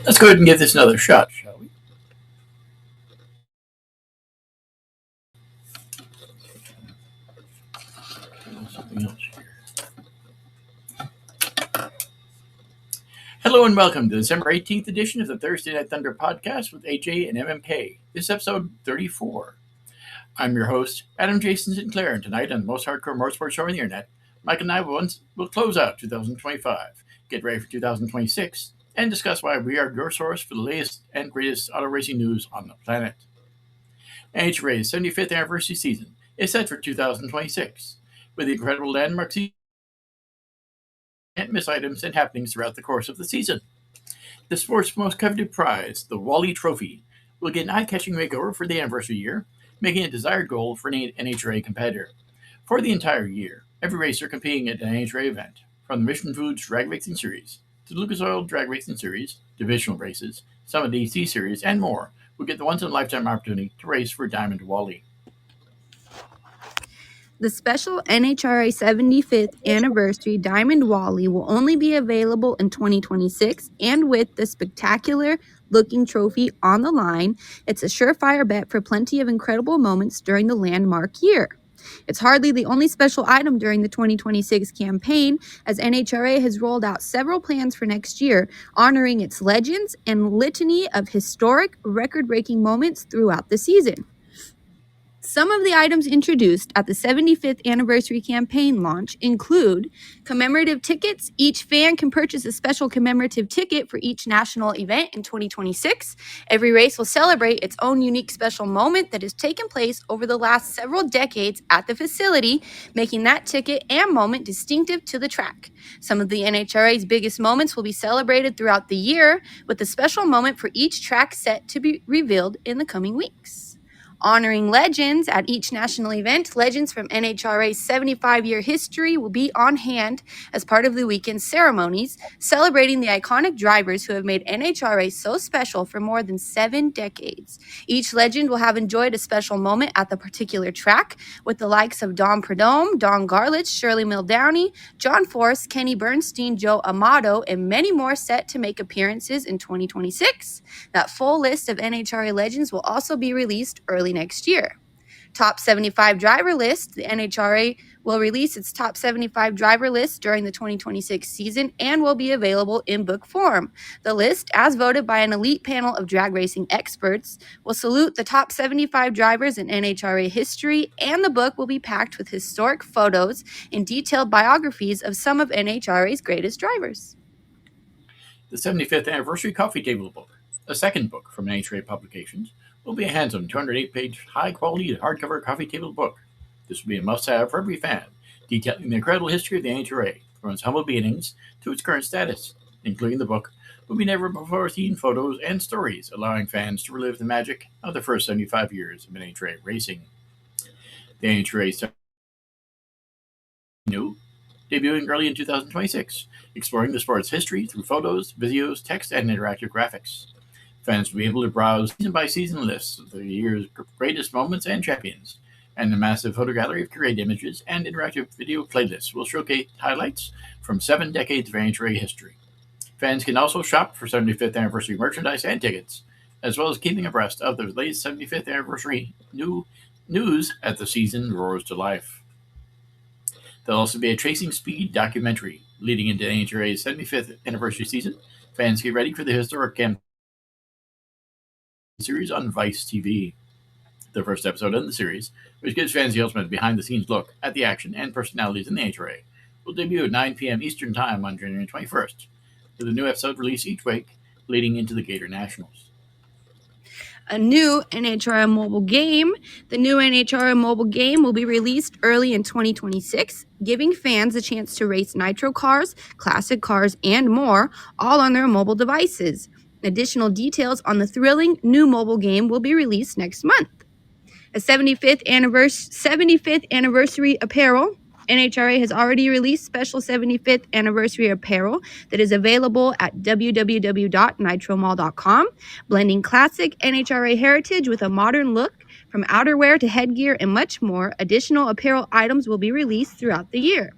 Let's go ahead and give this another shot, shall we? Something else here. Hello and welcome to the December 18th edition of the Thursday Night Thunder podcast with AJ and MMK. This is episode 34. I'm your host, Adam Jason Sinclair, and tonight on the most hardcore motorsports show on the internet, Mike and I will close out 2025, get ready for 2026, and discuss why we are your source for the latest and greatest auto racing news on the planet. NHRA's 75th anniversary season is set for 2026, with the incredible landmark season can't miss items and happenings throughout the course of the season. The sport's most coveted prize, the Wally Trophy, will get an eye-catching makeover for the anniversary year, making it a desired goal for an NHRA competitor. For the entire year, every racer competing at an NHRA event, from the Mission Foods Drag Racing Series to the Lucas Oil Drag Racing Series, divisional races, Summit DC Series, and more, will get the once-in-a-lifetime opportunity to race for Diamond Wally. The special NHRA 75th anniversary Diamond Wally will only be available in 2026, and with the spectacular looking trophy on the line, it's a surefire bet for plenty of incredible moments during the landmark year. It's hardly the only special item during the 2026 campaign, as NHRA has rolled out several plans for next year, honoring its legends and litany of historic, record-breaking moments throughout the season. Some of the items introduced at the 75th anniversary campaign launch include commemorative tickets. Each fan can purchase a special commemorative ticket for each national event in 2026. Every race will celebrate its own unique special moment that has taken place over the last several decades at the facility, making that ticket and moment distinctive to the track. Some of the NHRA's biggest moments will be celebrated throughout the year, with a special moment for each track set to be revealed in the coming weeks. Honoring legends at each national event, legends from NHRA's 75-year history will be on hand as part of the weekend ceremonies, celebrating the iconic drivers who have made NHRA so special for more than 7 decades. Each legend will have enjoyed a special moment at the particular track, with the likes of Dom Prudhomme, Don Garlits, Shirley Muldowney, John Force, Kenny Bernstein, Joe Amato, and many more set to make appearances in 2026. That full list of NHRA legends will also be released early next year. Top 75 driver list. The NHRA will release its top 75 driver list during the 2026 season and will be available in book form. The list, as voted by an elite panel of drag racing experts, will salute the top 75 drivers in NHRA history, and the book will be packed with historic photos and detailed biographies of some of NHRA's greatest drivers. The 75th Anniversary Coffee Table Book, a second book from NHRA Publications, will be a handsome 208-page, high-quality hardcover coffee table book. This will be a must-have for every fan, detailing the incredible history of the NHRA, from its humble beginnings to its current status. Including the book will be never-before-seen photos and stories, allowing fans to relive the magic of the first 75 years of NHRA racing. The NHRA new, debuting early in 2026, exploring the sport's history through photos, videos, text, and interactive graphics. Fans will be able to browse season-by-season lists of the year's greatest moments and champions, and the massive photo gallery of curated images and interactive video playlists will showcase highlights from 7 decades of NHRA history. Fans can also shop for 75th anniversary merchandise and tickets, as well as keeping abreast of the latest 75th anniversary news as the season roars to life. There'll also be a Tracing Speed documentary leading into NHRA's 75th anniversary season. Fans get ready for the historic campaign series on Vice TV. The first episode in the series, which gives fans the ultimate behind-the-scenes look at the action and personalities in the NHRA, will debut at 9 p.m. Eastern Time on January 21st, with a new episode released each week leading into the Gator Nationals. A new NHRA mobile game. The new NHRA mobile game will be released early in 2026, giving fans a chance to race nitro cars, classic cars, and more, all on their mobile devices. Additional details on the thrilling new mobile game will be released next month. A 75th anniversary apparel. NHRA has already released special 75th anniversary apparel that is available at www.nitromall.com, blending classic NHRA heritage with a modern look. From outerwear to headgear and much more, additional apparel items will be released throughout the year.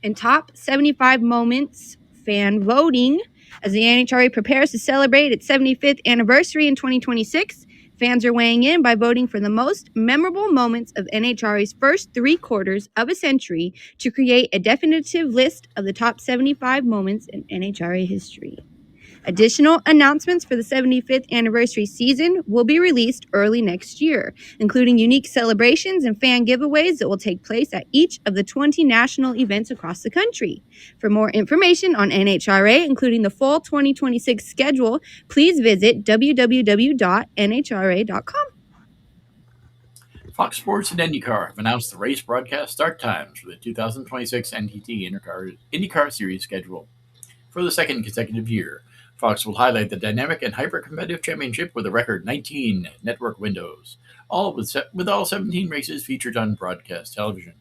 In top 75 moments fan voting, As the NHRA prepares to celebrate its 75th anniversary in 2026, fans are weighing in by voting for the most memorable moments of NHRA's first 3/4 of a century to create a definitive list of the top 75 moments in NHRA history. Additional announcements for the 75th anniversary season will be released early next year, including unique celebrations and fan giveaways that will take place at each of the 20 national events across the country. For more information on NHRA, including the full 2026 schedule, please visit www.nhra.com. Fox Sports and IndyCar have announced the race broadcast start times for the 2026 NTT IndyCar Series schedule. For the second consecutive year, Fox will highlight the dynamic and hyper-competitive championship with a record 19 network windows, with all 17 races featured on broadcast television.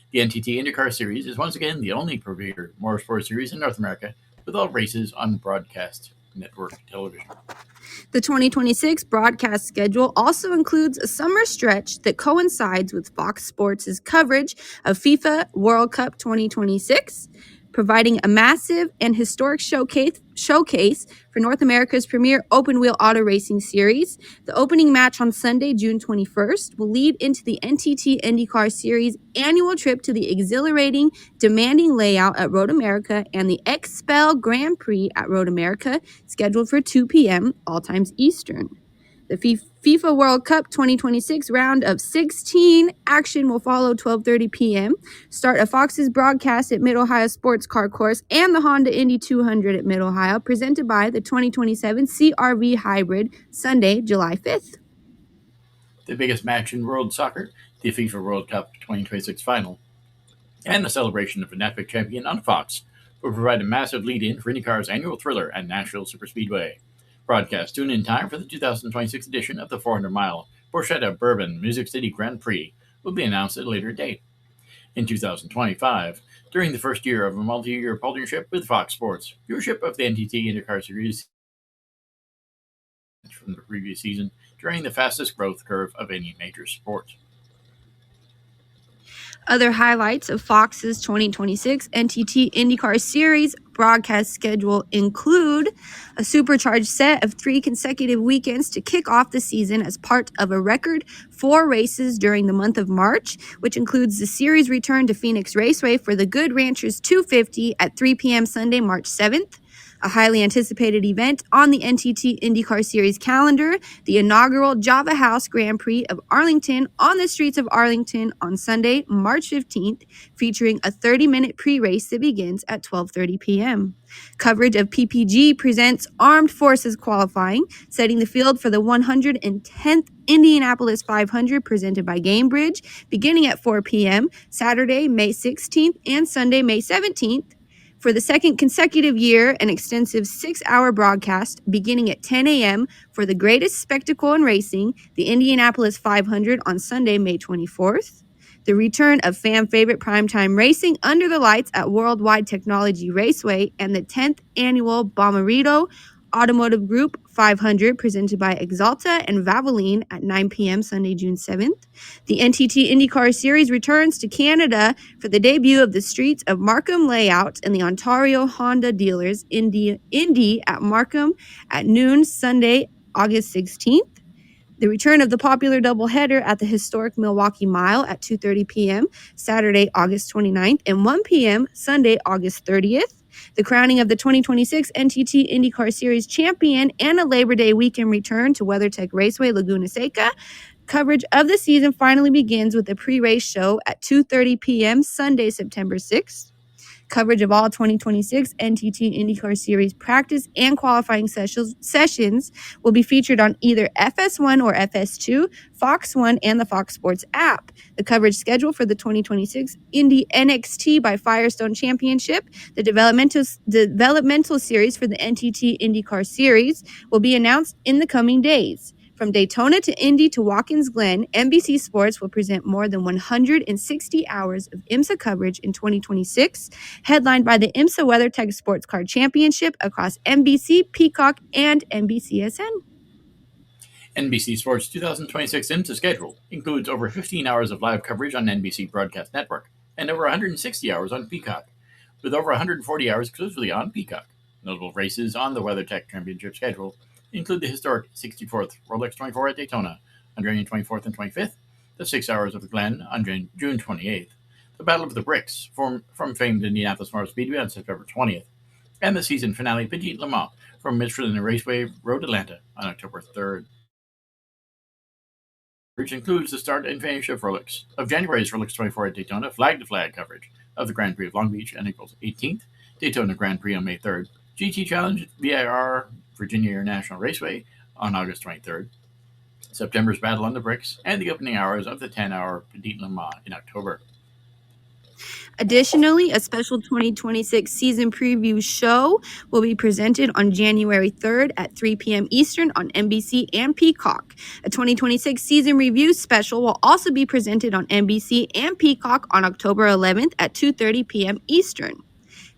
The NTT IndyCar Series is once again the only premier motorsport series in North America with all races on broadcast network television. The 2026 broadcast schedule also includes a summer stretch that coincides with Fox Sports' coverage of FIFA World Cup 2026, providing a massive and historic showcase for North America's premier open-wheel auto racing series. The opening match on Sunday, June 21st, will lead into the NTT IndyCar Series annual trip to the exhilarating, demanding layout at Road America and the XPEL Grand Prix at Road America, scheduled for 2 p.m., all times Eastern. The FIFA World Cup 2026 round of 16 action will follow 12:30 p.m. Start of Fox's broadcast at Mid-Ohio Sports Car Course and the Honda Indy 200 at Mid-Ohio, presented by the 2027 CRV Hybrid, Sunday, July 5th. The biggest match in world soccer, the FIFA World Cup 2026 final, and the celebration of an epic champion on Fox will provide a massive lead-in for IndyCar's annual thriller at Nashville Superspeedway. Broadcast tune in time for the 2026 edition of the 400-mile Borchetta Bourbon Music City Grand Prix will be announced at a later date. In 2025, during the first year of a multi-year partnership with Fox Sports, viewership of the NTT IndyCar Series from the previous season during the fastest growth curve of any major sport. Other highlights of Fox's 2026 NTT IndyCar Series broadcast schedule include a supercharged set of 3 consecutive weekends to kick off the season as part of a record 4 races during the month of March, which includes the series return to Phoenix Raceway for the Good Ranchers 250 at 3 p.m. Sunday, March 7th. A highly anticipated event on the NTT IndyCar Series calendar, the inaugural Java House Grand Prix of Arlington on the streets of Arlington on Sunday, March 15th, featuring a 30-minute pre-race that begins at 12:30 p.m. Coverage of PPG presents Armed Forces qualifying, setting the field for the 110th Indianapolis 500 presented by Gamebridge, beginning at 4 p.m. Saturday, May 16th and Sunday, May 17th. For the second consecutive year, an extensive 6-hour broadcast beginning at 10 a.m. for the greatest spectacle in racing, the Indianapolis 500 on Sunday, May 24th. The return of fan favorite primetime racing under the lights at Worldwide Technology Raceway and the 10th annual Bommarito Automotive Group 500 presented by Exalta and Valvoline at 9 p.m. Sunday, June 7th. The NTT IndyCar Series returns to Canada for the debut of the Streets of Markham layout and the Ontario Honda dealers Indy at Markham at noon Sunday, August 16th. The return of the popular doubleheader at the historic Milwaukee Mile at 2:30 p.m. Saturday, August 29th and 1 p.m. Sunday, August 30th. The crowning of the 2026 NTT IndyCar Series champion and a Labor Day weekend return to WeatherTech Raceway Laguna Seca. Coverage of the season finally begins with a pre-race show at 2:30 p.m. Sunday, September 6th. Coverage of all 2026 NTT IndyCar Series practice and qualifying sessions will be featured on either FS1 or FS2, Fox 1, and the Fox Sports app. The coverage schedule for the 2026 Indy NXT by Firestone Championship, the developmental series for the NTT IndyCar Series, will be announced in the coming days. From Daytona to Indy to Watkins Glen, NBC Sports will present more than 160 hours of IMSA coverage in 2026, headlined by the IMSA WeatherTech Sports Car Championship across NBC, Peacock, and NBCSN. NBC Sports' 2026 IMSA schedule includes over 15 hours of live coverage on NBC Broadcast Network and over 160 hours on Peacock, with over 140 hours exclusively on Peacock. Notable races on the WeatherTech Championship schedule include the historic 64th Rolex 24 at Daytona on June 24th and 25th, the 6 Hours of the Glen on June 28th, the Battle of the Bricks from famed Indianapolis Motor Speedway on September 20th, and the season finale Petit Le Mans from Michelin Raceway Road Atlanta on October 3rd. Which includes the start and finish of January's Rolex 24 at Daytona flag-to-flag coverage of the Grand Prix of Long Beach on April 18th, Daytona Grand Prix on May 3rd, GT Challenge VIR Virginia International Raceway on August 23rd, September's Battle on the Bricks, and the opening hours of the 10-hour Petit Le Mans in October. Additionally, a special 2026 season preview show will be presented on January 3rd at 3 p.m. Eastern on NBC and Peacock. A 2026 season review special will also be presented on NBC and Peacock on October 11th at 2:30 p.m. Eastern.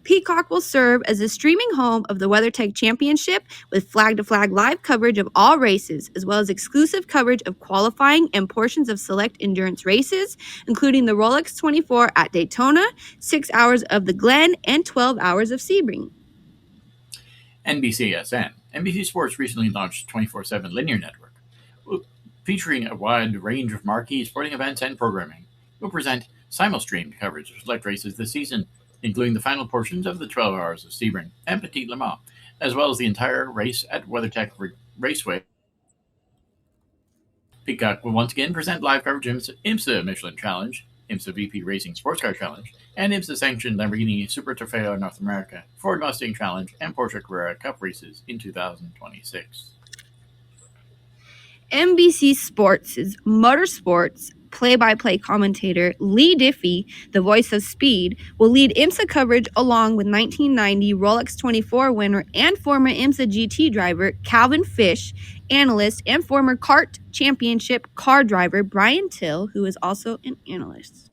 Peacock will serve as the streaming home of the WeatherTech Championship with flag-to-flag live coverage of all races, as well as exclusive coverage of qualifying and portions of select endurance races, including the Rolex 24 at Daytona, 6 Hours of the Glen, and 12 Hours of Sebring. NBCSN. NBC Sports recently launched 24/7 linear network, featuring a wide range of marquee sporting events and programming. Will present simul-streamed coverage of select races this season, including the final portions of the 12 Hours of Sebring and Petit Le Mans, as well as the entire race at WeatherTech Raceway. Peacock will once again present live coverage of IMSA Michelin Challenge, IMSA VP Racing Sports Car Challenge, and IMSA-sanctioned Lamborghini Super Trofeo North America, Ford Mustang Challenge, and Porsche Carrera Cup races in 2026. NBC Sports' motorsports play-by-play commentator Lee Diffie, the voice of Speed, will lead IMSA coverage along with 1990 Rolex 24 winner and former IMSA GT driver Calvin Fish, analyst and former kart championship car driver Brian Till, who is also an analyst.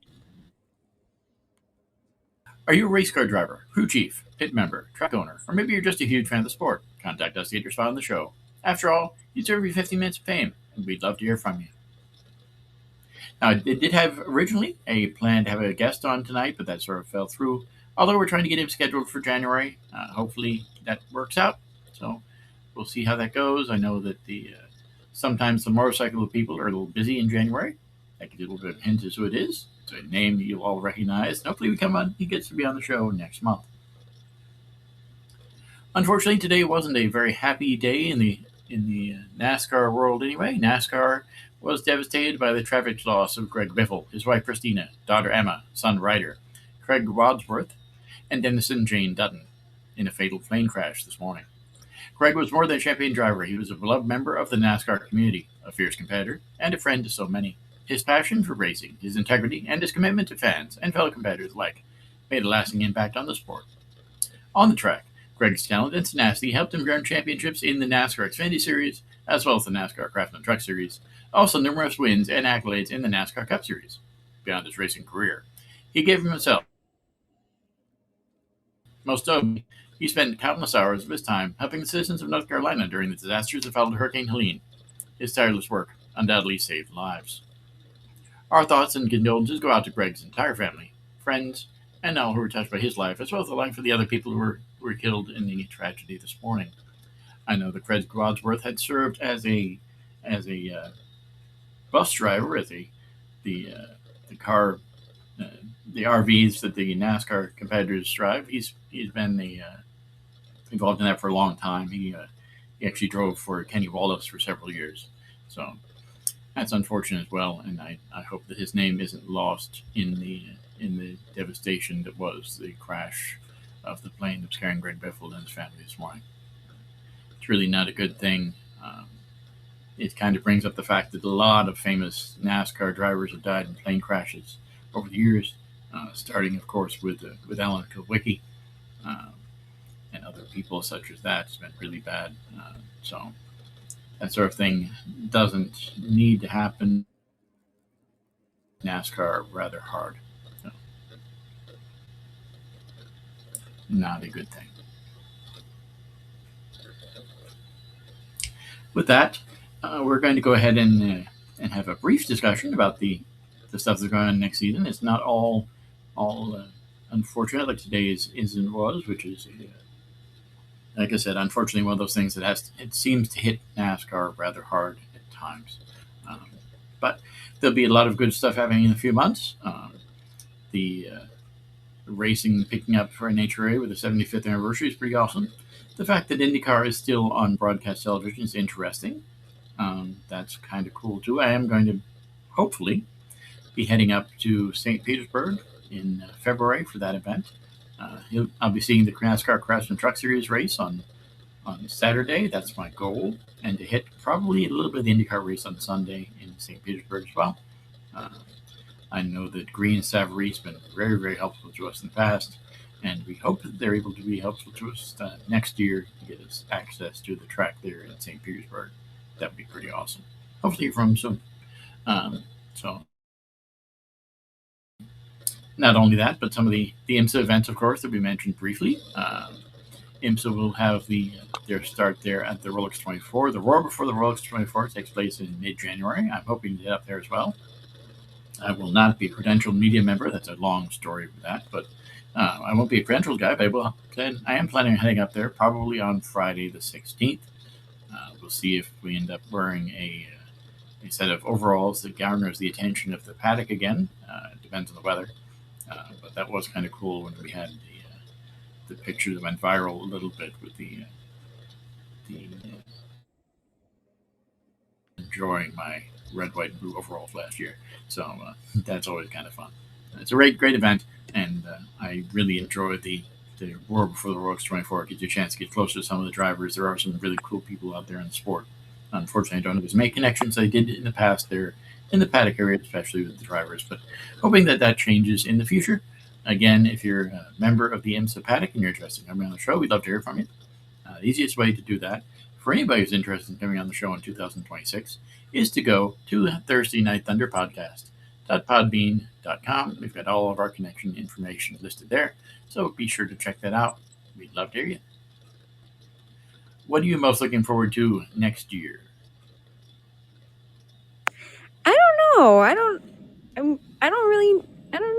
Are you a race car driver, crew chief, pit member, track owner, or maybe you're just a huge fan of the sport? Contact us to get your spot on the show. After all, you deserve your 15 minutes of fame, and we'd love to hear from you. Now, it did have originally a plan to have a guest on tonight, but that sort of fell through. Although we're trying to get him scheduled for January. Hopefully that works out. So we'll see how that goes. I know that sometimes the motorcycle people are a little busy in January. That gives you a little bit of a hint as to who it is. It's a name you all recognize. And hopefully he gets to be on the show next month. Unfortunately, today wasn't a very happy day in the NASCAR world anyway. NASCAR was devastated by the tragic loss of Greg Biffle, his wife Christina, daughter Emma, son Ryder, Craig Wadsworth, and Dennison Jane Dutton in a fatal plane crash this morning. Greg was more than a champion driver. He was a beloved member of the NASCAR community, a fierce competitor, and a friend to so many. His passion for racing, his integrity, and his commitment to fans and fellow competitors alike made a lasting impact on the sport. On the track, Greg's talent and tenacity helped him earn championships in the NASCAR Xfinity Series, as well as the NASCAR Craftsman Truck Series, also numerous wins and accolades in the NASCAR Cup Series. Beyond his racing career, he gave himself. Most notably, he spent countless hours of his time helping the citizens of North Carolina during the disasters that followed Hurricane Helene. His tireless work undoubtedly saved lives. Our thoughts and condolences go out to Greg's entire family, friends, and all who were touched by his life, as well as the life of the other people who were killed in the tragedy this morning. I know that Craig Wadsworth had served as a bus driver, as the car, the RVs that the NASCAR competitors drive. He's been involved in that for a long time. He actually drove for Kenny Wallace for several years, so that's unfortunate as well. And I hope that his name isn't lost in the devastation that was the crash of the plane that was carrying Greg Biffle and his family this morning. It's really not a good thing. It kind of brings up the fact that a lot of famous NASCAR drivers have died in plane crashes over the years, starting, of course, with Alan Kulwicki and other people such as that. It's been really bad. So that sort of thing doesn't need to happen. NASCAR rather hard. So, not a good thing. With that, we're going to go ahead and have a brief discussion about the stuff that's going on next season. It's not all unfortunate like today's incident was, which is like I said, unfortunately, one of those things that it seems to hit NASCAR rather hard at times. Um, but there'll be a lot of good stuff happening in a few months. The racing picking up for NHRA with the 75th anniversary is pretty awesome. The fact that IndyCar is still on broadcast television is interesting. That's kind of cool too. I am going to hopefully be heading up to St. Petersburg in February for that event. I'll be seeing the NASCAR Craftsman Truck Series race on Saturday. That's my goal, and to hit probably a little bit of the IndyCar race on Sunday in St. Petersburg as well. Uh, I know that Green Savory's been very, very helpful to us in the past, and we hope that they're able to be helpful to us next year to get us access to the track there in St. Petersburg. That would be pretty awesome. Hopefully, you're from soon. So, not only that, but some of the IMSA events, of course, that we mentioned briefly. IMSA will have their start there at the Rolex 24. The Roar before the Rolex 24 takes place in mid-January. I'm hoping to get up there as well. I will not be a credentialed media member. That's a long story for that, but I won't be a credentialed guy. But I am planning on heading up there probably on Friday the 16th. We'll see if we end up wearing a set of overalls that garners the attention of the paddock again. It depends on the weather, but that was kind of cool when we had the picture that went viral a little bit with the enjoying my red, white, and blue overalls last year. So that's always kind of fun. It's a great event, and I really enjoy the Roar before the Rolex 24. It gives you a chance to get closer to some of the drivers. There are some really cool people out there in the sport. Unfortunately, I don't have as many connections as I did in the past there in the paddock area, especially with the drivers, but hoping that changes in the future. Again, if you're a member of the IMSA paddock and you're interested in coming on the show, we'd love to hear from you. The easiest way to do that for anybody who's interested in coming on the show in 2026 is to go to Thursday Night Thunder podcast.podbean.com. We've got all of our connection information listed there, so be sure to check that out. We'd love to hear you. What are you most looking forward to next year? I don't know. I don't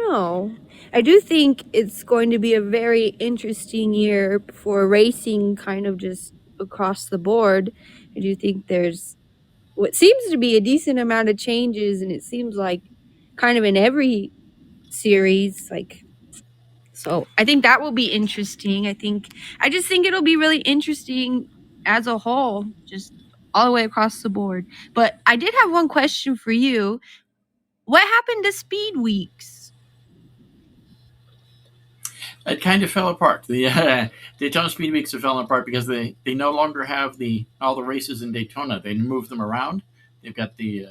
know. I do think it's going to be a very interesting year for racing, kind of just across the board. I do think there's what seems to be a decent amount of changes, and it seems like kind of in every series, so I think that will be interesting. I just think it'll be really interesting as a whole, just all the way across the board. But I did have one question for you. What happened to Speed Weeks? It kind of fell apart. The Daytona Speed Weeks have fallen apart because they no longer have all the races in Daytona. They moved them around. They've got they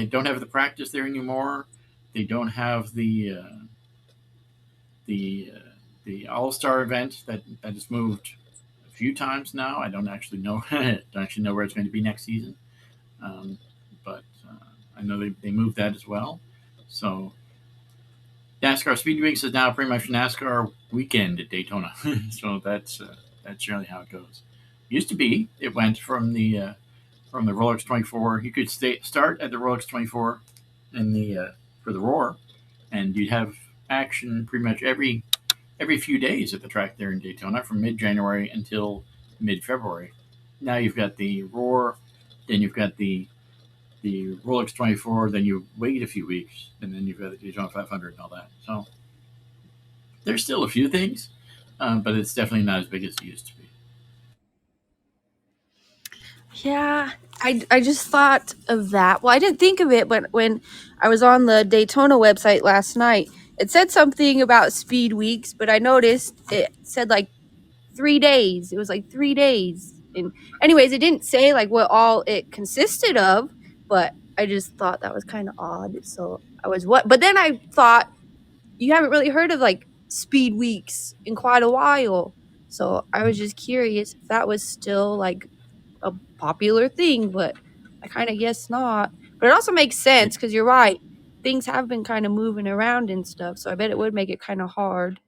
don't have the practice there anymore. They don't have the All Star event that has moved a few times now. I don't actually know where it's going to be next season, but I know they moved that as well. So NASCAR Speed Weeks is now pretty much NASCAR weekend at Daytona. So that's generally how it goes. Used to be it went from the Rolex 24. You could start at the Rolex 24 in the for the Roar, and you'd have action pretty much every few days at the track there in Daytona from mid-January until mid-February. Now you've got the Roar, then you've got the Rolex 24, then you wait a few weeks, and then you've got the Daytona 500 and all that. So there's still a few things, but it's definitely not as big as it used to be. Yeah, I just thought of that. Well, I didn't think of it, but when I was on the Daytona website last night, it said something about Speed Weeks, but I noticed it said 3 days. It was 3 days. And anyways, it didn't say what all it consisted of, but I just thought that was kind of odd. So but then I thought you haven't really heard of Speed Weeks in quite a while. So I was just curious if that was still a popular thing, but I kind of guess not. But it also makes sense because you're right. Things have been kind of moving around and stuff, so I bet it would make it kind of hard.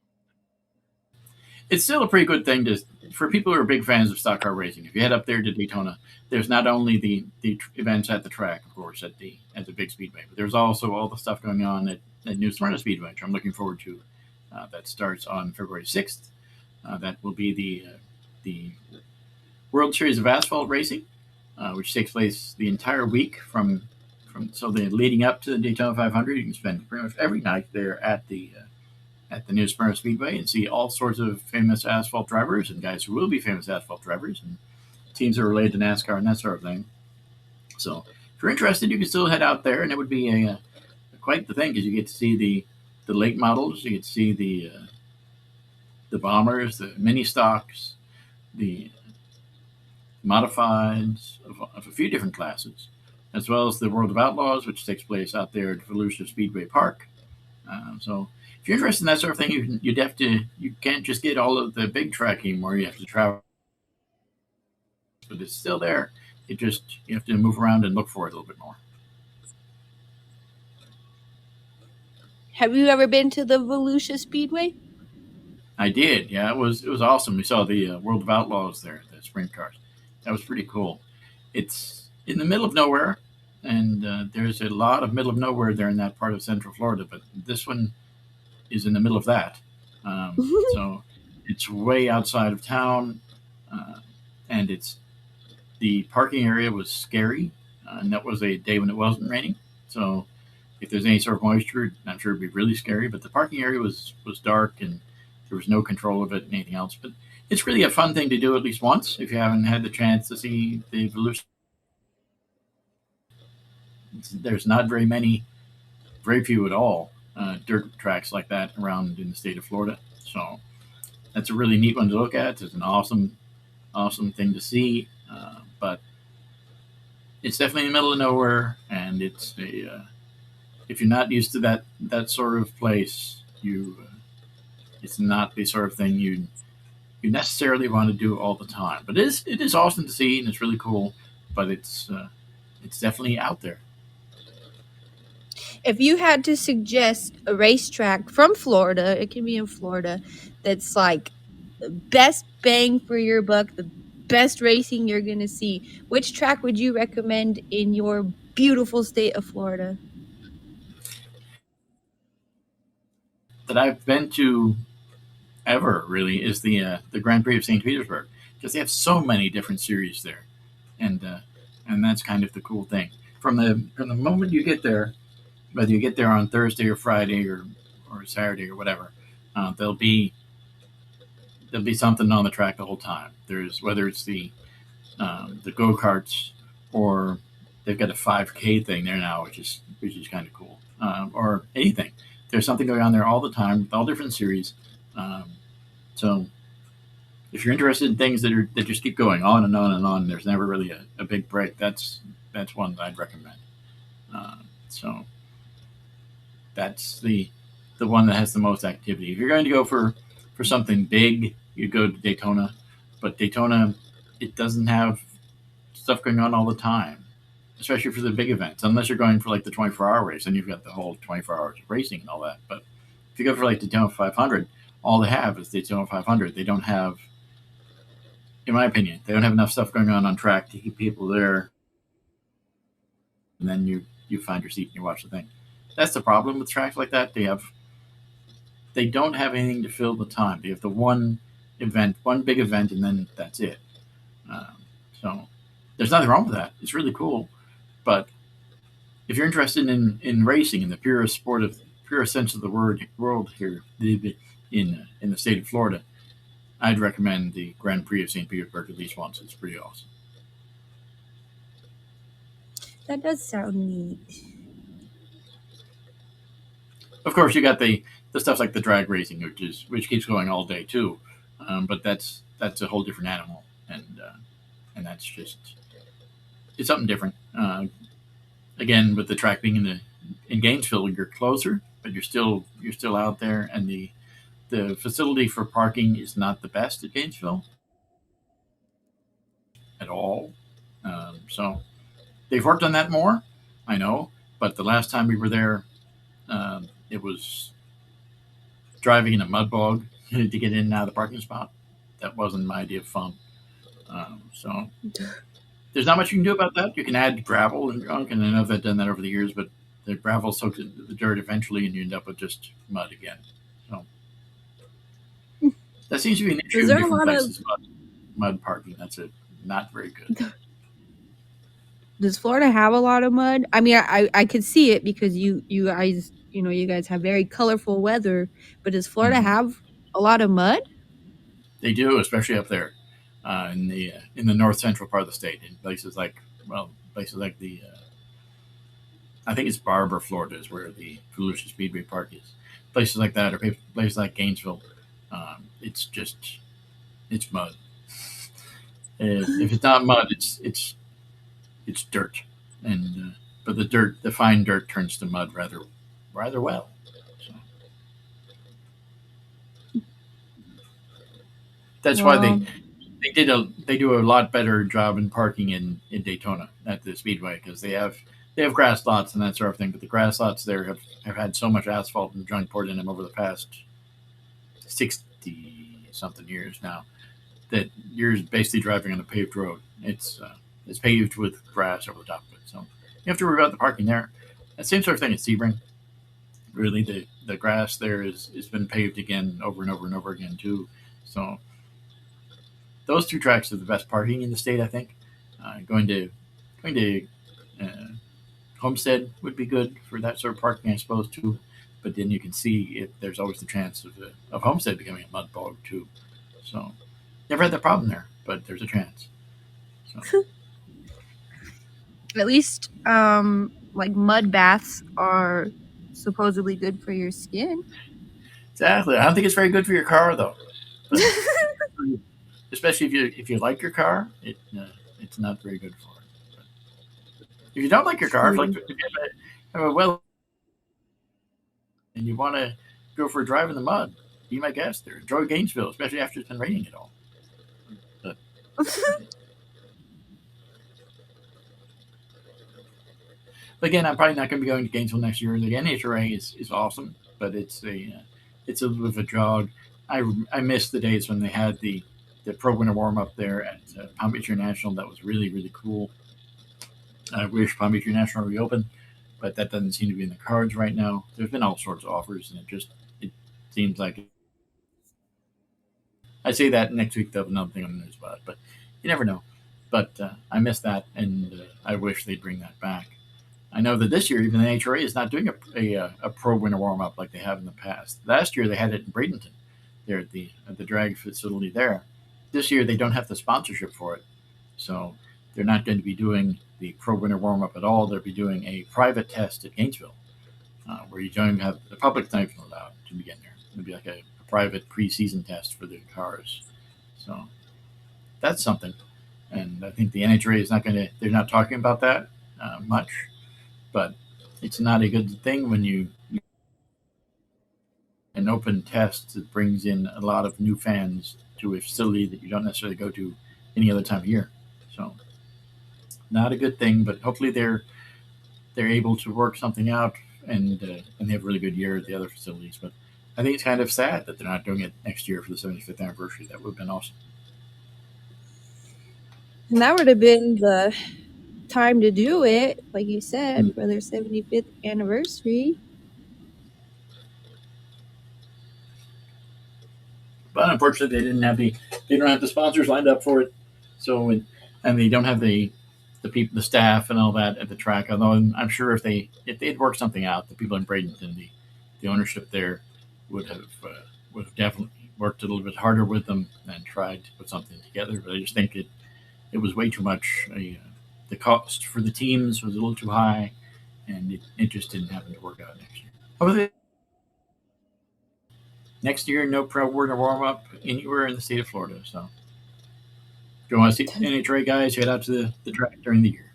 It's still a pretty good thing for people who are big fans of stock car racing. If you head up there to Daytona, there's not only the events at the track, of course, at the big speedway, but there's also all the stuff going on at New Smyrna Speedway, which I'm looking forward to. That starts on February 6th. That will be the World Series of Asphalt Racing, which takes place the entire week from so the leading up to the Daytona 500. You can spend pretty much every night there at the New Smyrna Speedway and see all sorts of famous asphalt drivers and guys who will be famous asphalt drivers and teams that are related to NASCAR and that sort of thing. So if you're interested, you can still head out there, and it would be quite the thing because you get to see the late models, you get to see the bombers, the mini stocks, the modifieds of a few different classes, as well as the World of Outlaws, which takes place out there at Volusia Speedway Park. So if you're interested in that sort of thing, you can't just get all of the big track anymore. You have to travel, but it's still there. You have to move around and look for it a little bit more. Have you ever been to the Volusia Speedway? I did. Yeah, it was awesome. We saw the World of Outlaws there, the sprint cars. That was pretty cool. It's in the middle of nowhere, and there's a lot of middle of nowhere there in that part of Central Florida. But this one is in the middle of that, so it's way outside of town, and the parking area was scary, and that was a day when it wasn't raining. So if there's any sort of moisture, I'm sure it'd be really scary. But the parking area was dark, and there was no control of it and anything else. But it's really a fun thing to do at least once if you haven't had the chance to see the Volusia. There's not very few at all, dirt tracks like that around in the state of Florida. So that's a really neat one to look at. It's an awesome thing to see. But it's definitely in the middle of nowhere, and it's if you're not used to that sort of place, it's not the sort of thing you necessarily want to do all the time. But it is awesome to see, and it's really cool. But it's definitely out there. If you had to suggest a racetrack from Florida, it can be in Florida, that's like the best bang for your buck, the best racing you're going to see, which track would you recommend in your beautiful state of Florida? That I've been to ever really is the Grand Prix of St. Petersburg, because they have so many different series there, and that's kind of the cool thing. From the moment you get there, whether you get there on Thursday or Friday or Saturday or whatever, there'll be something on the track the whole time. There's whether it's the go karts, or they've got a 5K thing there now, which is kind of cool, or anything. There's something going on there all the time with all different series. So if you're interested in things that just keep going on and on and on, there's never really a big break. That's one that I'd recommend. So that's the one that has the most activity. If you're going to go for something big, you go to Daytona, but Daytona, it doesn't have stuff going on all the time, especially for the big events, unless you're going for like the 24-hour race, and you've got the whole 24 hours of racing and all that. But if you go for like Daytona 500, all they have is Daytona 500. They don't have, in my opinion, they don't have enough stuff going on track to keep people there. And then you find your seat and you watch the thing. That's the problem with tracks like that. They don't have anything to fill the time. They have the one big event, and then that's it. So there's nothing wrong with that. It's really cool. But if you're interested in racing in the purest sense of the world here in the state of Florida, I'd recommend the Grand Prix of St. Petersburg at least once. It's pretty awesome. That does sound neat. Of course, you got the stuff like the drag racing, which keeps going all day too. But that's a whole different animal, and that's just, it's something different. Again, with the track being in Gainesville, you're closer, but you're still out there, and the facility for parking is not the best at Gainesville at all. So they've worked on that more, I know. But the last time we were there, it was driving in a mud bog to get in and out of the parking spot. That wasn't my idea of fun. So there's not much you can do about that. You can add gravel and junk, and I know they've done that over the years, but the gravel soaks into the dirt eventually, and you end up with just mud again. So that seems to be an issue in different places. mud parking. That's not very good. Does Florida have a lot of mud? I mean, I could see it because you guys, you guys have very colorful weather, but does Florida have a lot of mud? They do, especially up there in the north central part of the state, in places like the I think it's Barber, Florida, is where the Volusia Speedway Park is. Places like that, or places like Gainesville, it's mud. If it's not mud, it's dirt, and but the fine dirt turns to mud rather well. So that's why Well, they do a lot better job in parking in Daytona at the Speedway, because they have grass lots and that sort of thing. But the grass lots there have had so much asphalt and junk poured in them over the past 60 something years now that you're basically driving on a paved road. It's paved with grass over the top of it, so you have to worry about the parking there. That same sort of thing at Sebring. Really, the grass there is been paved again over and over and over again too. So those two tracks are the best parking in the state, I think. Going to uh, Homestead would be good for that sort of parking, I suppose, too. But then you can see there's always the chance of Homestead becoming a mud bog too. So never had that problem there, but there's a chance. So at least like mud baths are supposedly good for your skin. exactly, I don't think it's very good for your car though. But especially if you like your car, it's not very good for it. But if you don't like your car, if you have a well and you want to go for a drive in the mud, be my guest there. Enjoy Gainesville, especially after it's been raining it all. But again, I'm probably not going to be going to Gainesville next year. The NHRA is awesome, but it's a little bit of a jog. I miss the days when they had the pro winter warm up there at Palm Beach International. That was really cool. I wish Palm Beach International reopened, but that doesn't seem to be in the cards right now. There's been all sorts of offers, and it seems like I say that next week they'll have another thing on the news about it, but you never know. But I miss that, and I wish they'd bring that back. I know that this year, even the NHRA is not doing a pro winter warm up like they have in the past. Last year they had it in Bradenton, there at the drag facility there. This year they don't have the sponsorship for it, so they're not going to be doing the pro winter warm up at all. They'll be doing a private test at Gainesville, where you don't even have the public's not even allowed to begin there. It'll be like a private preseason test for the cars. So that's something, and I think the NHRA is not going to. They're not talking about that much, but it's not a good thing when you an open test that brings in a lot of new fans to a facility that you don't necessarily go to any other time of year. So not a good thing, but hopefully they're able to work something out, and they have a really good year at the other facilities. But I think it's kind of sad that they're not doing it next year for the 75th anniversary. That would have been awesome. And that would have been the time to do it, like you said, for their 75th anniversary. But unfortunately, they don't have the sponsors lined up for it. So and they don't have the staff and all that at the track. Although I'm sure if they'd worked something out, the people in Bradenton, the ownership there would have definitely worked a little bit harder with them and tried to put something together. But I just think it was way too much. The cost for the teams was a little too high, and it just didn't happen to work out next year. However, next year, no pro winter warm up anywhere in the state of Florida. So if you want to see NHRA guys, head out to the track during the year.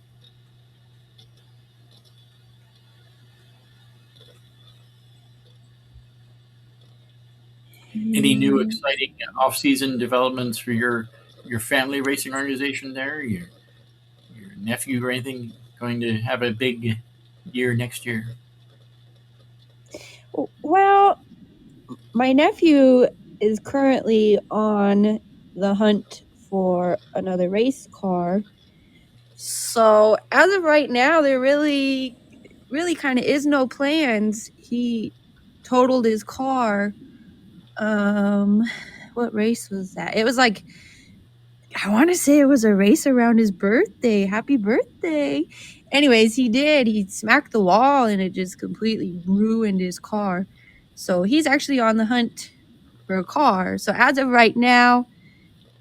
Any new exciting off-season developments for your family racing organization there? Your nephew or anything going to have a big year next year? Well, my nephew is currently on the hunt for another race car. So as of right now, there really kind of is no plans. He totaled his car. What race was that? It was like, I want to say it was a race around his birthday. Happy birthday. Anyways, he did. He smacked the wall and it just completely ruined his car. So he's actually on the hunt for a car. So as of right now,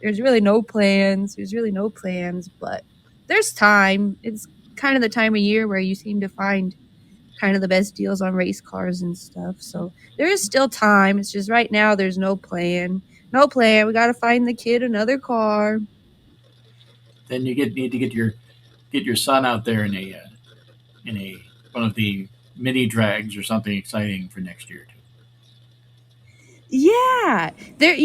there's really no plans. There's really no plans, but there's time. It's kind of the time of year where you seem to find kind of the best deals on race cars and stuff. So there is still time. It's just right now there's no plan. No plan. We got to find the kid another car. Then you need to get your son out there in a one of the mini drags or something exciting for next year too. Yeah. There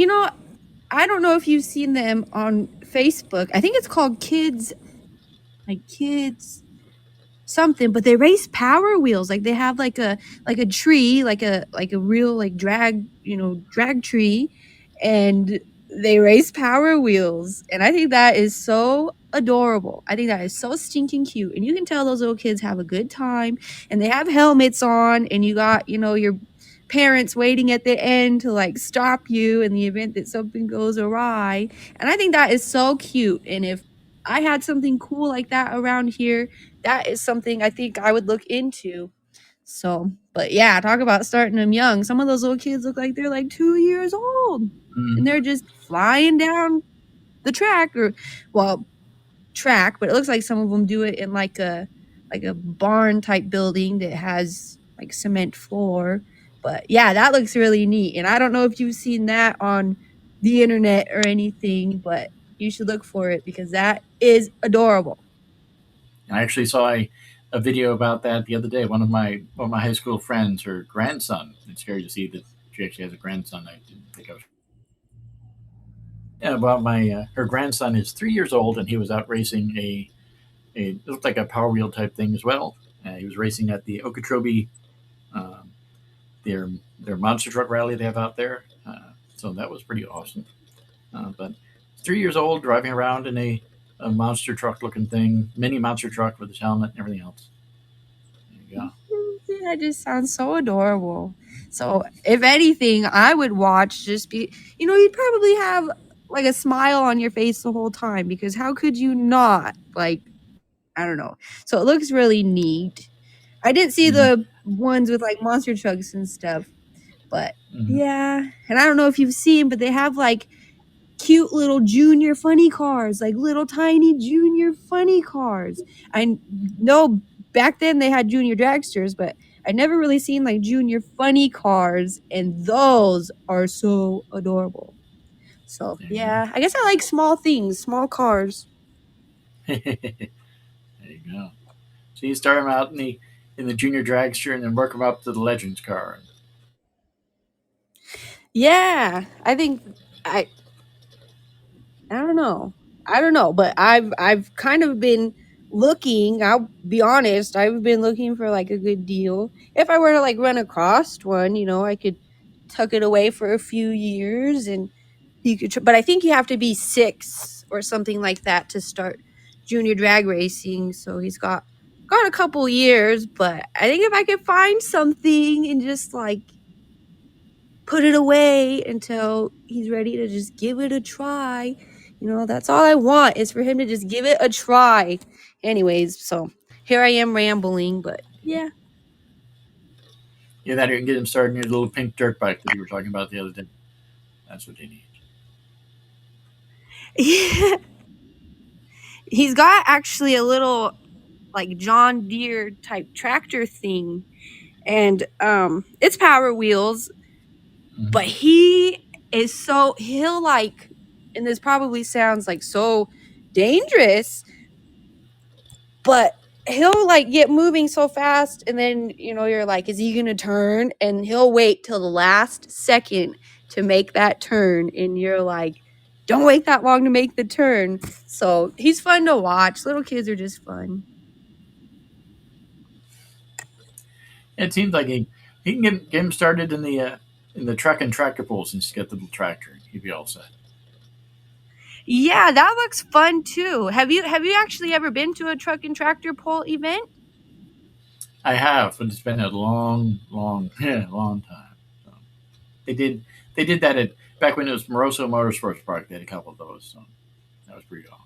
I don't know if you've seen them on Facebook. I think it's called Kids something, but they race Power Wheels. Like they have like a tree, like a real like drag tree, and they race Power Wheels. And I think that is so adorable. I think that is so stinking cute. And you can tell those little kids have a good time, and they have helmets on, and you got, your parents waiting at the end to like stop you in the event that something goes awry. And I think that is so cute. And if I had something cool like that around here, that is something I think I would look into. So, but yeah, talk about starting them young. Some of those little kids look like they're like 2 years old and Mm-hmm. they're just flying down the track well, track, but it looks like some of them do it in like a barn type building that has like cement floor. But yeah, that looks really neat. And I don't know if you've seen that on the internet or anything, but you should look for it because that is adorable. I actually saw a video about that the other day. One of my high school friends, her grandson. It's scary to see that she actually has a grandson. I didn't think I was. Yeah, about my her grandson is 3 years old, and he was out racing a it looked like a Power Wheel type thing as well. He was racing at the Okeechobee, um, their monster truck rally they have out there. So that was pretty awesome. But 3 years old, driving around in a monster truck looking thing, mini monster truck with his helmet and everything else. There you go. That just sounds so adorable. So, if anything, I would watch just you'd probably have like a smile on your face the whole time because how could you not? Like, I don't know. So, it looks really neat. I didn't see Mm-hmm. the ones with like monster trucks and stuff, but Mm-hmm. yeah. And I don't know if you've seen, but they have like cute little junior funny cars, like little tiny junior funny cars. I know back then they had junior dragsters, but I never really seen like junior funny cars, and those are so adorable. So There you yeah, I guess I like small things, small cars. go. There you go. So you start him out in the junior dragster and then work him up to the Legends car. Yeah, I think I I don't know. I don't know, but I've kind of been looking, I'll be honest, I've been looking for like a good deal. If I were to like run across one, I could tuck it away for a few years and you could but I think you have to be 6 or something like that to start junior drag racing, so he's got a couple years, but I think if I could find something and just like put it away until he's ready to just give it a try. That's all I want is for him to just give it a try. Anyways, so here I am rambling, but yeah. Yeah, that you can get him started in your little pink dirt bike that you were talking about the other day. That's what they need. Yeah. He's got actually a little like John Deere type tractor thing, and it's Power Wheels, but Mm-hmm. he'll like, and this probably sounds like so dangerous, but he'll like get moving so fast, and then you're like, is he gonna turn? And he'll wait till the last second to make that turn, and you're like, don't wait that long to make the turn. So he's fun to watch. Little kids are just fun. It seems like he can get him started in the truck and tractor pulls and just get the little tractor. He'd be all set. Yeah, that looks fun too. Have you actually ever been to a truck and tractor pull event? I have, but it's been a long, long, long time. So they did they did that at back when it was Moroso Motorsports Park. They had a couple of those. So That was pretty awesome.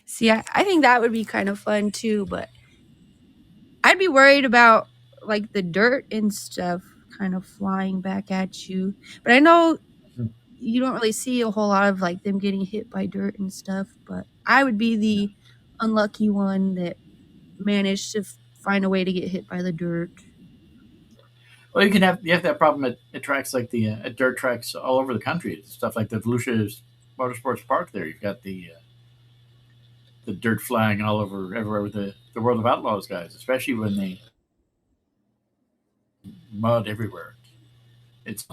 See, I think that would be kind of fun too, but I'd be worried about like the dirt and stuff kind of flying back at you. But I know Hmm. you don't really see a whole lot of like them getting hit by dirt and stuff, but I would be Yeah. the unlucky one that managed to find a way to get hit by the dirt. Well, you have that problem at tracks like the at dirt tracks all over the country. Stuff like the Volusia Motorsports Park. There, you've got the dirt flying all over everywhere with the World of Outlaws guys, especially when they mud everywhere. It's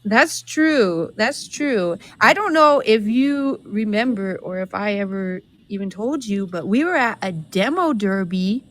That's true. That's true. I don't know if you remember or if I ever even told you, but we were at a demo derby.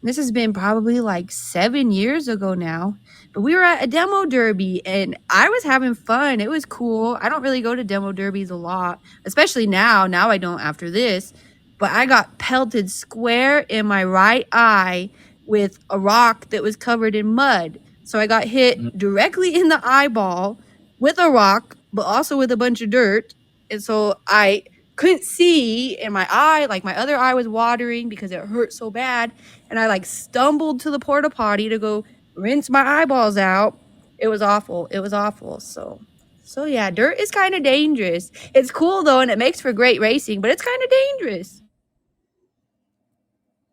This has been probably like 7 years ago now, but we were at a demo derby and I was having fun. It was cool. I don't really go to demo derbies a lot, especially now. Now I don't after this, but I got pelted square in my right eye with a rock that was covered in mud. So I got hit directly in the eyeball with a rock, but also with a bunch of dirt. And so I couldn't see, and my eye, like my other eye, was watering because it hurt so bad. And I like stumbled to the porta potty to go rinse my eyeballs out. It was awful. It was awful. So yeah, dirt is kind of dangerous. It's cool though, and it makes for great racing, but it's kind of dangerous.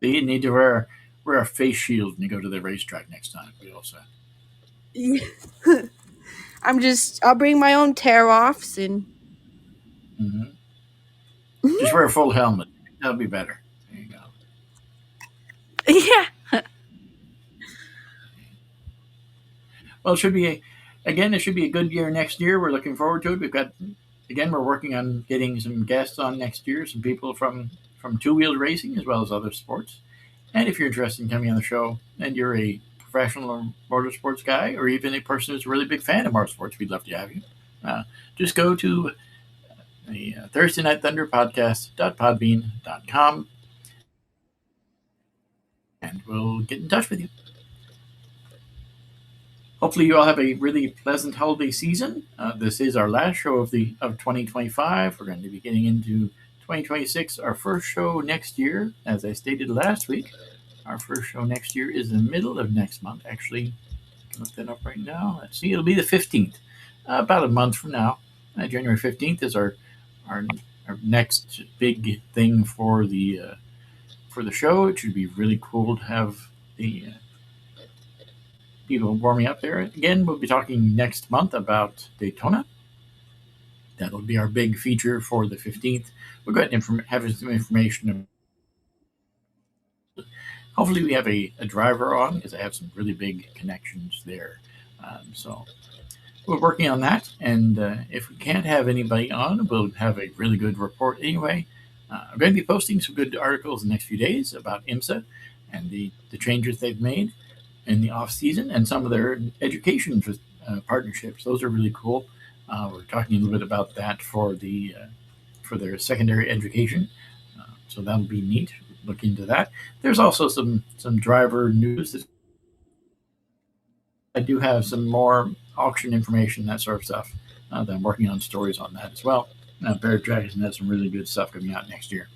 you need to wear a face shield when you go to the racetrack next time. We also. I'll bring my own tear offs and Mm-hmm. Just wear a full helmet. That'll be better. There you go. yeah. Well, it should be a good year next year. We're looking forward to it. We're working on getting some guests on next year, some people from two wheeled racing as well as other sports. And if you're interested in coming on the show and you're a professional motorsports guy or even a person who's a really big fan of motorsports, we'd love to have you. Just go to the Thursday Night Thunder podcast.podbean.com and we'll get in touch with you. Hopefully, you all have a really pleasant holiday season. This is our last show of 2025. We're going to be getting into 2026, our first show next year. As I stated last week, our first show next year is the middle of next month. Actually, I can look that up right now. Let's see, it'll be the 15th, about a month from now. January 15th is our next big thing for the show. It should be really cool to have the people warming up there. Again, we'll be talking next month about Daytona. That'll be our big feature for the 15th. We'll go ahead and have some information. Hopefully, we have a driver on because I have some really big connections there. So we're working on that. And if we can't have anybody on, we'll have a really good report anyway. I'm going to be posting some good articles in the next few days about IMSA and the changes they've made in the off season and some of their education partnerships. Those are really cool. We're talking a little bit about that for their secondary education, so that'll be neat. Look into that. There's also some driver news. I do have some more auction information, that sort of stuff. That I'm working on stories on that as well. Bear Jackson has some really good stuff coming out next year,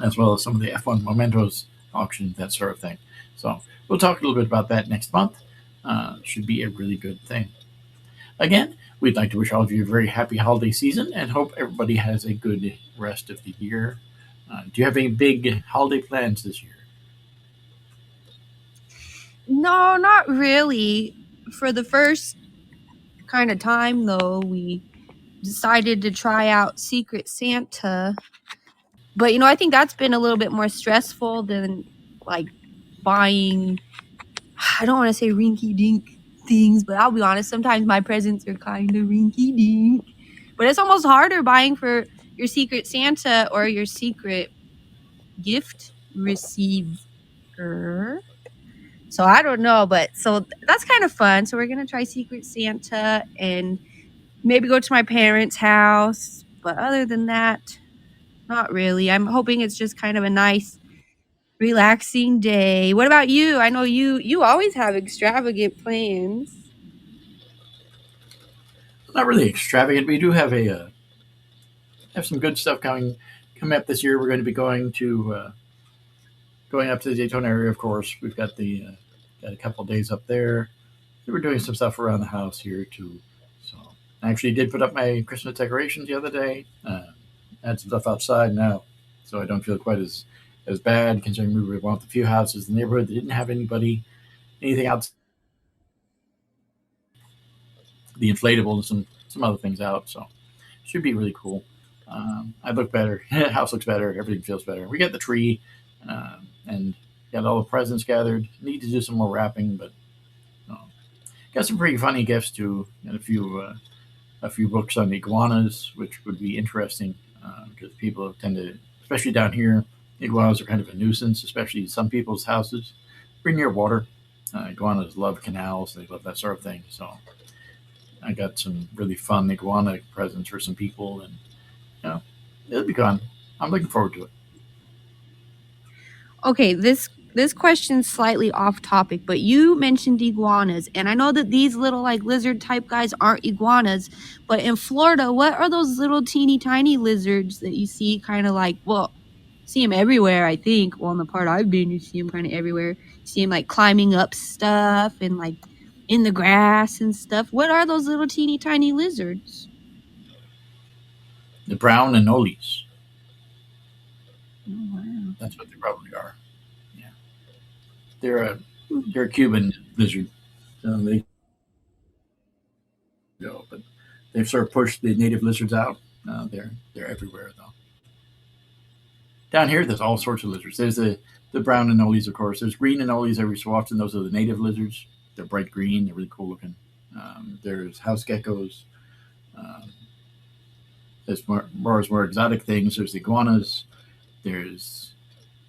as well as some of the F1 mementos auctions, that sort of thing. So we'll talk a little bit about that next month. Should be a really good thing. Again, we'd like to wish all of you a very happy holiday season and hope everybody has a good rest of the year. Do you have any big holiday plans this year? No, not really. For the first kind of time though, we decided to try out Secret Santa. But I think that's been a little bit more stressful than like buying, I don't want to say rinky dink things, but I'll be honest, sometimes my presents are kind of rinky dink. But it's almost harder buying for your Secret Santa or your secret gift receiver. So I don't know, but so that's kind of fun. So we're going to try Secret Santa and maybe go to my parents' house. But other than that, not really. I'm hoping it's just kind of a nice, relaxing day. What about you? I know you always have extravagant plans. not really extravagant. We do have have some good stuff coming up this year. We're going to be going up to the Daytona area. Of course, we've got got a couple of days up there. We're doing some stuff around the house here too. So I actually did put up my Christmas decorations the other day. Had some stuff outside now, so I don't feel quite as bad considering we were one of the few houses in the neighborhood that didn't have anything outside. The inflatable and some other things out. So should be really cool. I look better. House looks better. Everything feels better. We got the tree and got all the presents gathered. Need to do some more wrapping, but got some pretty funny gifts too, and a few books on iguanas, which would be interesting because people tend to, especially down here, iguanas are kind of a nuisance, especially in some people's houses. We're near water. Iguanas love canals. They love that sort of thing. So I got some really fun iguana presents for some people, and it'll be fun. I'm looking forward to it. Okay, this question's slightly off topic, but you mentioned iguanas, and I know that these little like lizard type guys aren't iguanas, but in Florida, what are those little teeny tiny lizards that you see kind of like, well, see them everywhere, I think. Well, in the part I've been, you see them kind of everywhere. You see them like climbing up stuff and like in the grass and stuff. What are those little teeny tiny lizards? The brown anoles. Oh, wow. That's what they probably are. Yeah, they're a Cuban lizard. So they go, but they've sort of pushed the native lizards out. They're everywhere though. Down here, there's all sorts of lizards. There's the brown anoles, of course. There's green anoles every so often. Those are the native lizards. They're bright green. They're really cool looking. There's house geckos. Um, there's more exotic things. There's iguanas. There's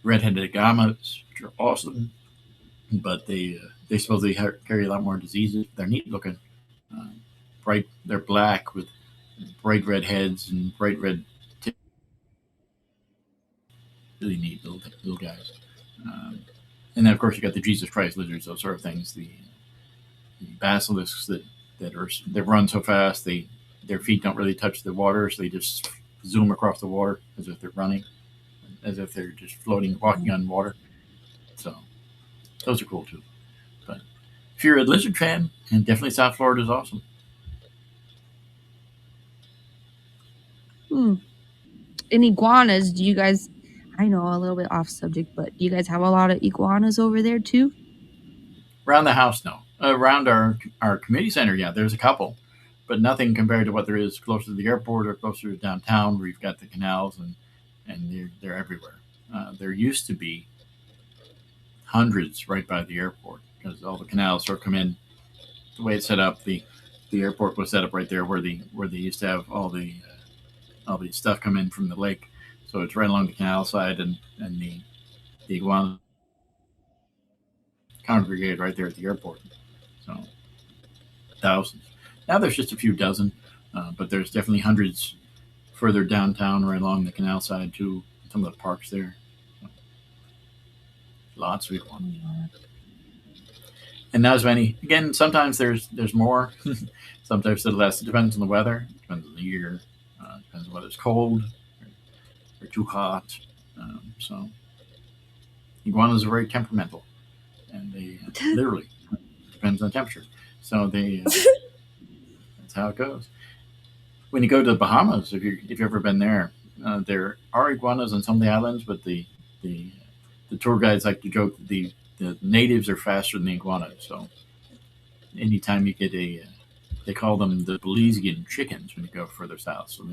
red-headed agamas, which are awesome, but they supposedly carry a lot more diseases. They're neat looking. Um, bright. They're black with bright red heads and bright red tips. Really neat little guys. Um, and then of course you got the Jesus Christ lizards, those sort of things. The basilisks that run so fast their feet don't really touch the water, so they just zoom across the water as if they're running, as if they're just floating, walking on water. So those are cool too. But if you're a lizard fan, and definitely South Florida is awesome. In iguanas, do you guys, I know a little bit off subject, but do you guys have a lot of iguanas over there too? Around the house, no. Around our community center, yeah, there's a couple, but nothing compared to what there is closer to the airport or closer to downtown, where you've got the canals and they're everywhere. There used to be hundreds right by the airport because all the canals sort of come in. The way it's set up, the airport was set up right there where they used to have all the stuff come in from the lake. So it's right along the canal side, and the iguana congregated right there at the airport. So thousands. Now there's just a few dozen, but there's definitely hundreds further downtown, right along the canal side too. Some of the parks there. Lots of iguanas. And not as many. Again, sometimes there's more. Sometimes there's less. It depends on the weather. It depends on the year. Depends on whether it's cold or too hot. So iguanas are very temperamental, and they literally depends on temperature. So that's how it goes. When you go to the Bahamas, if you've ever been there are iguanas on some of the islands, but the the tour guides like to joke that the natives are faster than the iguanas. So anytime you get they call them the Belizean chickens when you go further south. So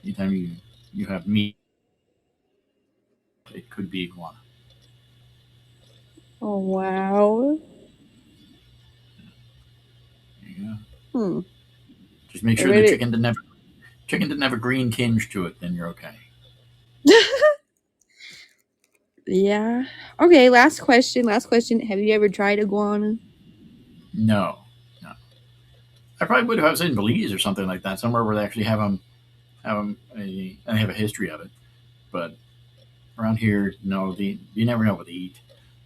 anytime you have meat, it could be iguana. Oh, wow. There you go. Hmm. Just make sure the chicken didn't have a green tinge to it. Then you're okay. Yeah. Okay, last question. Have you ever tried iguana? No, no. I probably would if I was in Belize or something like that, somewhere where they actually and they have a history of it. But around here, no, you never know what they eat.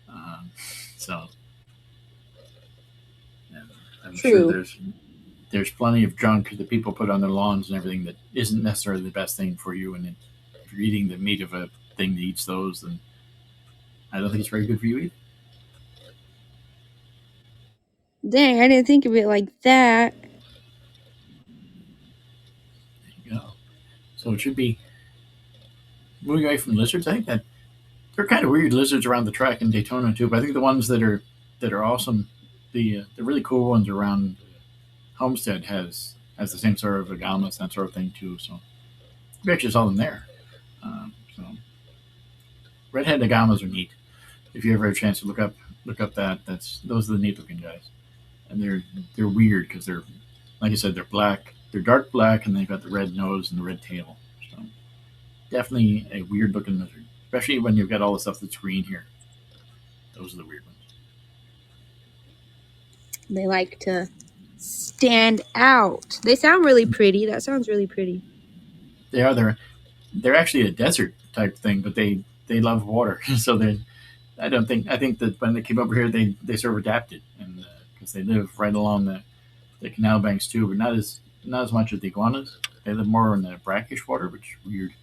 Um, so yeah, I'm sure True. there's there's plenty of junk that people put on their lawns and everything that isn't necessarily the best thing for you. And if you're eating the meat of a thing that eats those, then I don't think it's very good for you either. Dang, I didn't think of it like that. There you go. So it should be moving away from lizards. I think that they're kind of weird lizards around the track in Daytona too. But I think the ones that are awesome, the really cool ones around Homestead has the same sort of agamas, that sort of thing too. So we actually saw them there. So redhead agamas are neat. If you ever have a chance to look up those are the neat looking guys, and they're weird because they're, like I said, they're black. They're dark black, and they've got the red nose and the red tail. So definitely a weird looking lizard, especially when you've got all the stuff that's green here. Those are the weird ones. They like to stand out. They sound really pretty. That sounds really pretty. They are. They're actually a desert type thing, but they love water. So they I don't think I think that when they came over here, they sort of adapted, and because they live right along the canal banks too, but not as much as the iguanas. They live more in the brackish water, which is weird.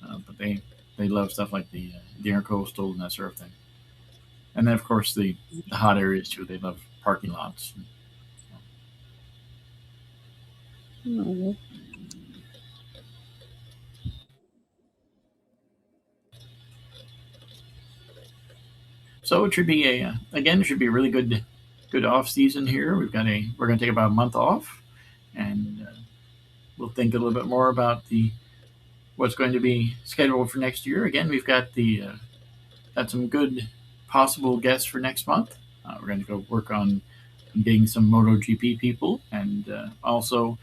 But they love stuff like the intercoastal and that sort of thing. And then of course the hot areas too. They love parking lots. Oh. So it should be it should be a really good off season here. We're going to take about a month off, and we'll think a little bit more about the what's going to be scheduled for next year. Again, we've got some good possible guests for next month. We're going to go work on getting some MotoGP people, and also,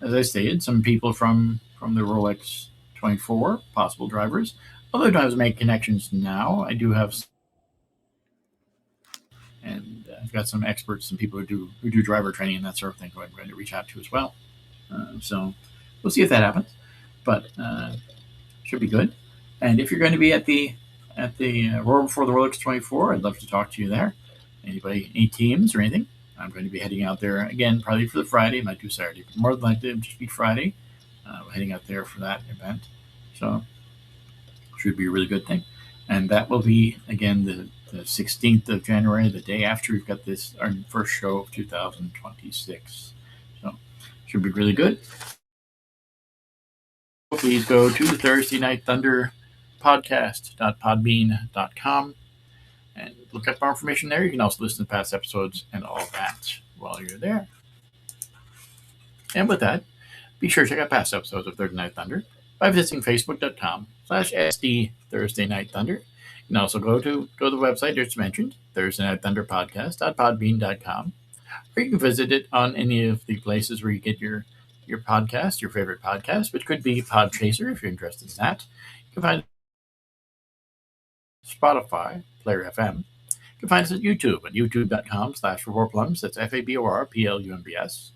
as I stated, some people from the Rolex 24 possible drivers. Although I was make connections now, I do have, and I've got some experts, some people who do driver training and that sort of thing, who I'm going to reach out to as well. So we'll see if that happens, but should be good. And if you're going to be at the Royal before the Rolex 24, I'd love to talk to you there. Any teams or anything? I'm going to be heading out there again, probably for the Friday. Might do Saturday, but more than likely it'll just be Friday. We're heading out there for that event, so should be a really good thing. And that will be again the 16th of January, the day after we've got our first show of 2026. So should be really good. Please go to the Thursday Night Thunder podcast.podbean.com and look up more information there. You can also listen to past episodes and all that while you're there. And with that, be sure to check out past episodes of Thursday Night Thunder by visiting facebook.com/SD Thursday Night Thunder. You can also go to the website just mentioned, Thursday Night Thunder podcast.podbean.com, or you can visit it on any of the places where you get your podcast, your favorite podcast, which could be Podchaser if you're interested in that. You can find Spotify, Player FM. You can find us at YouTube at youtube.com/ForWarPlums. That's FABORPLUMBS.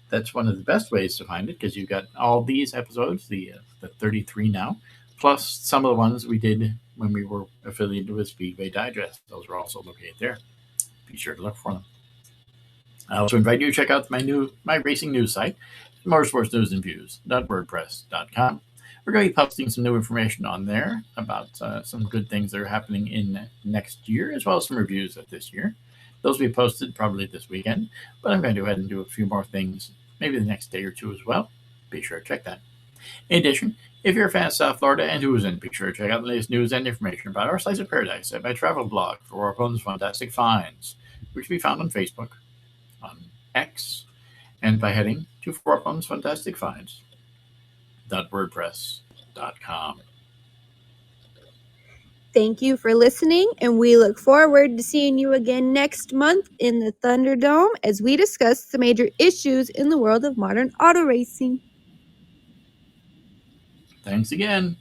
That's one of the best ways to find it because you've got all these episodes, the 33 now, plus some of the ones we did when we were affiliated with Speedway Digest. Those are also located there. Be sure to look for them. I also invite you to check out my racing news site, motorsportsnewsandviews.wordpress.com. We're going to be posting some new information on there about some good things that are happening in next year, as well as some reviews of this year. Those will be posted probably this weekend, but I'm going to go ahead and do a few more things, maybe the next day or two as well. Be sure to check that. In addition, if you're a fan of South Florida and tourism, be sure to check out the latest news and information about our Slice of Paradise at my travel blog for Warphone's Fantastic Finds, which can be found on Facebook, on X, and by heading to Warphone's Fantastic Finds.wordpress.com. Thank you for listening, and we look forward to seeing you again next month in the Thunderdome as we discuss the major issues in the world of modern auto racing. Thanks again.